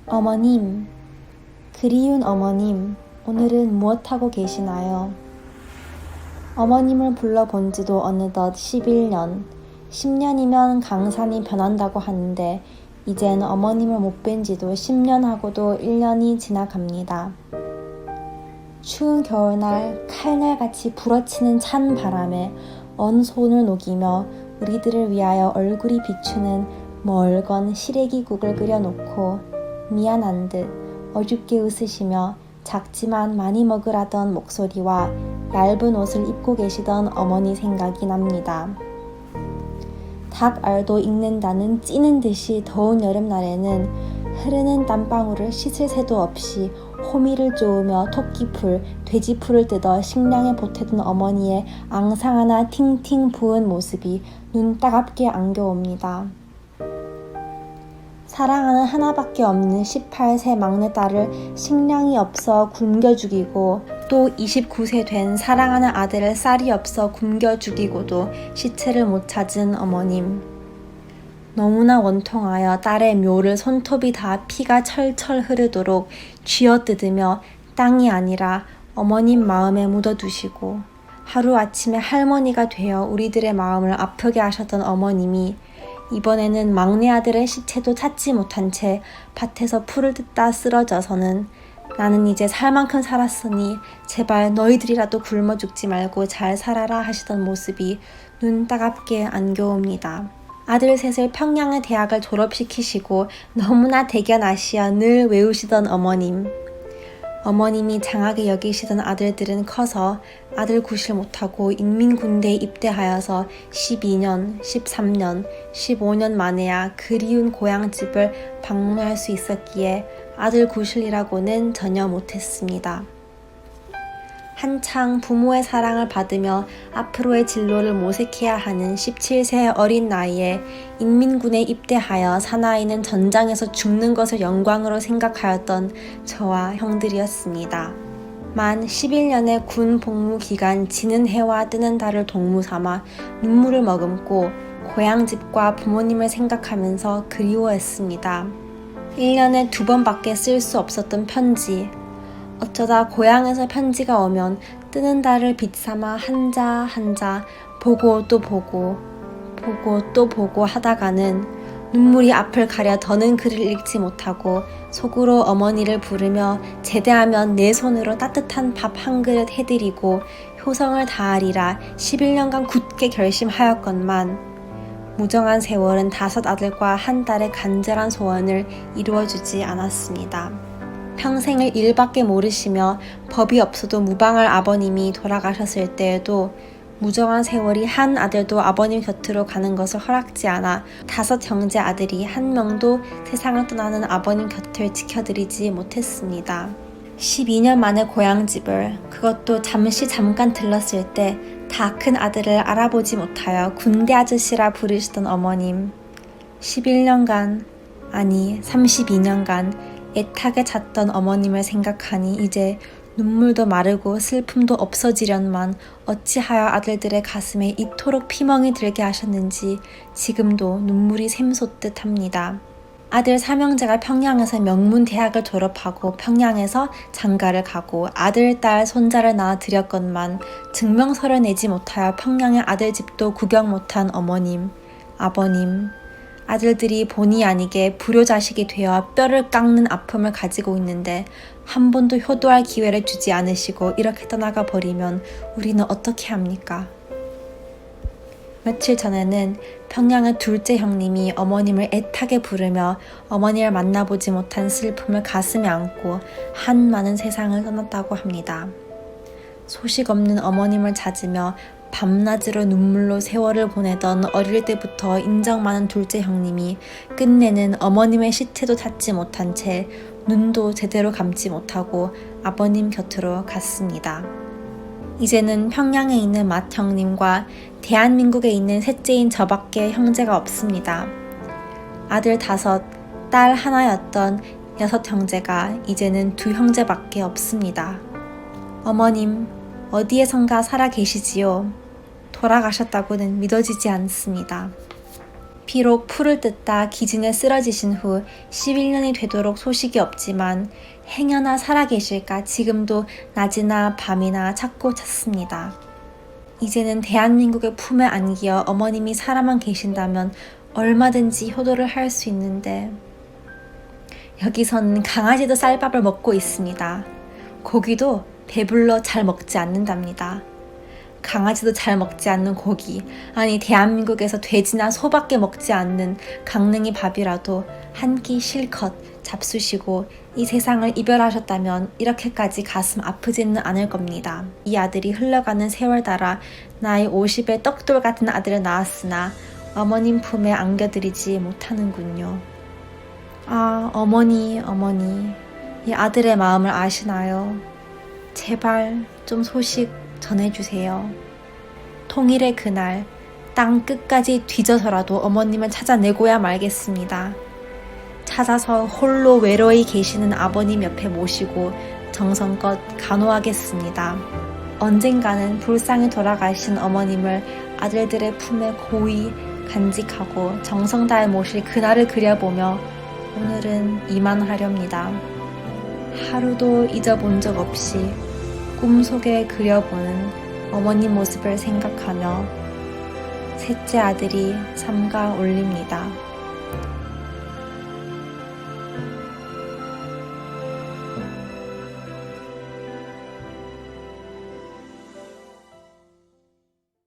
어머님, 그리운 어머님, 오늘은 무엇하고 계시나요? 어머님을 불러본 지도 어느덧 11년, 10년이면 강산이 변한다고 하는데 이젠 어머님을 못 뵌 지도 10년하고도 1년이 지나갑니다. 추운 겨울날 칼날같이 불어치는 찬 바람에 언 손을 녹이며 우리들을 위하여 얼굴이 비추는 멀건 시래기국을 끓여놓고 미안한 듯 어줍게 웃으시며 작지만 많이 먹으라던 목소리와 얇은 옷을 입고 계시던 어머니 생각이 납니다. 닭알도 익는다는 찌는 듯이 더운 여름날에는 흐르는 땀방울을 씻을 새도 없이 호미를 쪼으며 토끼풀, 돼지풀을 뜯어 식량에 보태던 어머니의 앙상 하나 팅팅 부은 모습이 눈 따갑게 안겨옵니다. 사랑하는 하나밖에 없는 18세 막내딸을 식량이 없어 굶겨 죽이고 또 29세 된 사랑하는 아들을 쌀이 없어 굶겨 죽이고도 시체를 못 찾은 어머님. 너무나 원통하여 딸의 묘를 손톱이 다 피가 철철 흐르도록 쥐어뜯으며 땅이 아니라 어머님 마음에 묻어두시고 하루아침에 할머니가 되어 우리들의 마음을 아프게 하셨던 어머님이 이번에는 막내 아들의 시체도 찾지 못한 채 밭에서 풀을 뜯다 쓰러져서는 나는 이제 살 만큼 살았으니 제발 너희들이라도 굶어 죽지 말고 잘 살아라 하시던 모습이 눈 따갑게 안겨옵니다. 아들 셋을 평양의 대학을 졸업시키시고 너무나 대견하시어 늘 외우시던 어머님. 어머님이 장하게 여기시던 아들들은 커서 아들 구실 못하고 인민군대에 입대하여서 12년, 13년, 15년 만에야 그리운 고향집을 방문할 수 있었기에 아들 구실이라고는 전혀 못했습니다. 한창 부모의 사랑을 받으며 앞으로의 진로를 모색해야 하는 17세의 어린 나이에 인민군에 입대하여 사나이는 전장에서 죽는 것을 영광으로 생각하였던 저와 형들이었습니다. 만 11년의 군 복무 기간 지는 해와 뜨는 달을 동무 삼아 눈물을 머금고 고향집과 부모님을 생각하면서 그리워했습니다. 1년에 2번밖에 쓸 수 없었던 편지. 어쩌다 고향에서 편지가 오면 뜨는 달을 빛삼아 한자 한자 보고 또 보고 보고 또 보고 하다가는 눈물이 앞을 가려 더는 글을 읽지 못하고 속으로 어머니를 부르며 제대하면 내 손으로 따뜻한 밥 한 그릇 해드리고 효성을 다하리라 11년간 굳게 결심하였건만 무정한 세월은 5 아들과 한 딸의 간절한 소원을 이루어주지 않았습니다. 평생을 일밖에 모르시며 법이 없어도 무방할 아버님이 돌아가셨을 때에도 무정한 세월이 한 아들도 아버님 곁으로 가는 것을 허락지 않아 5 형제 아들이 한 명도 세상을 떠나는 아버님 곁을 지켜드리지 못했습니다. 12년 만에 고향집을, 그것도 잠깐 들렀을 때 다 큰 아들을 알아보지 못하여 군대 아저씨라 부르시던 어머님. 11년간, 아니 32년간 애타게 잤던 어머님을 생각하니 이제 눈물도 마르고 슬픔도 없어지련만 어찌하여 아들들의 가슴에 이토록 피멍이 들게 하셨는지 지금도 눈물이 샘솟듯 합니다. 아들 3형제가 평양에서 명문대학을 졸업하고 평양에서 장가를 가고 아들, 딸, 손자를 낳아드렸건만 증명서를 내지 못하여 평양의 아들집도 구경 못한 어머님, 아버님. 아들들이 본의 아니게 불효자식이 되어 뼈를 깎는 아픔을 가지고 있는데 한 번도 효도할 기회를 주지 않으시고 이렇게 떠나가 버리면 우리는 어떻게 합니까? 며칠 전에는 평양의 둘째 형님이 어머님을 애타게 부르며 어머니를 만나보지 못한 슬픔을 가슴에 안고 한많은 세상을 떠났다고 합니다. 소식 없는 어머님을 찾으며 밤낮으로 눈물로 세월을 보내던 어릴 때부터 인정 많은 둘째 형님이 끝내는 어머님의 시체도 찾지 못한 채 눈도 제대로 감지 못하고 아버님 곁으로 갔습니다. 이제는 평양에 있는 맏 형님과 대한민국에 있는 셋째인 저밖에 형제가 없습니다. 아들 5, 딸 1였던 6 형제가 이제는 2 형제밖에 없습니다. 어머님, 어디에선가 살아 계시지요? 돌아가셨다고는 믿어지지 않습니다. 비록 풀을 뜯다 기진에 쓰러지신 후 11년이 되도록 소식이 없지만 행여나 살아계실까 지금도 낮이나 밤이나 찾고 찾습니다. 이제는 대한민국의 품에 안기어 어머님이 살아만 계신다면 얼마든지 효도를 할 수 있는데 여기서는 강아지도 쌀밥을 먹고 있습니다. 고기도 배불러 잘 먹지 않는답니다. 강아지도 잘 먹지 않는 고기, 아니 대한민국에서 돼지나 소밖에 먹지 않는 강릉이 밥이라도 한 끼 실컷 잡수시고 이 세상을 이별하셨다면 이렇게까지 가슴 아프지는 않을 겁니다. 이 아들이 흘러가는 세월 따라 나이 50의 떡돌 같은 아들을 낳았으나 어머님 품에 안겨드리지 못하는군요. 아, 어머니, 이 아들의 마음을 아시나요? 제발 좀 소식 전해주세요. 통일의 그날, 땅 끝까지 뒤져서라도 어머님을 찾아내고야 말겠습니다. 찾아서 홀로 외로이 계시는 아버님 옆에 모시고 정성껏 간호하겠습니다. 언젠가는 불쌍히 돌아가신 어머님을 아들들의 품에 고이 간직하고 정성 다해 모실 그날을 그려보며 오늘은 이만하렵니다. 하루도 잊어본 적 없이 꿈속에 그려보는 어머님 모습을 생각하며 셋째 아들이 삼가 올립니다.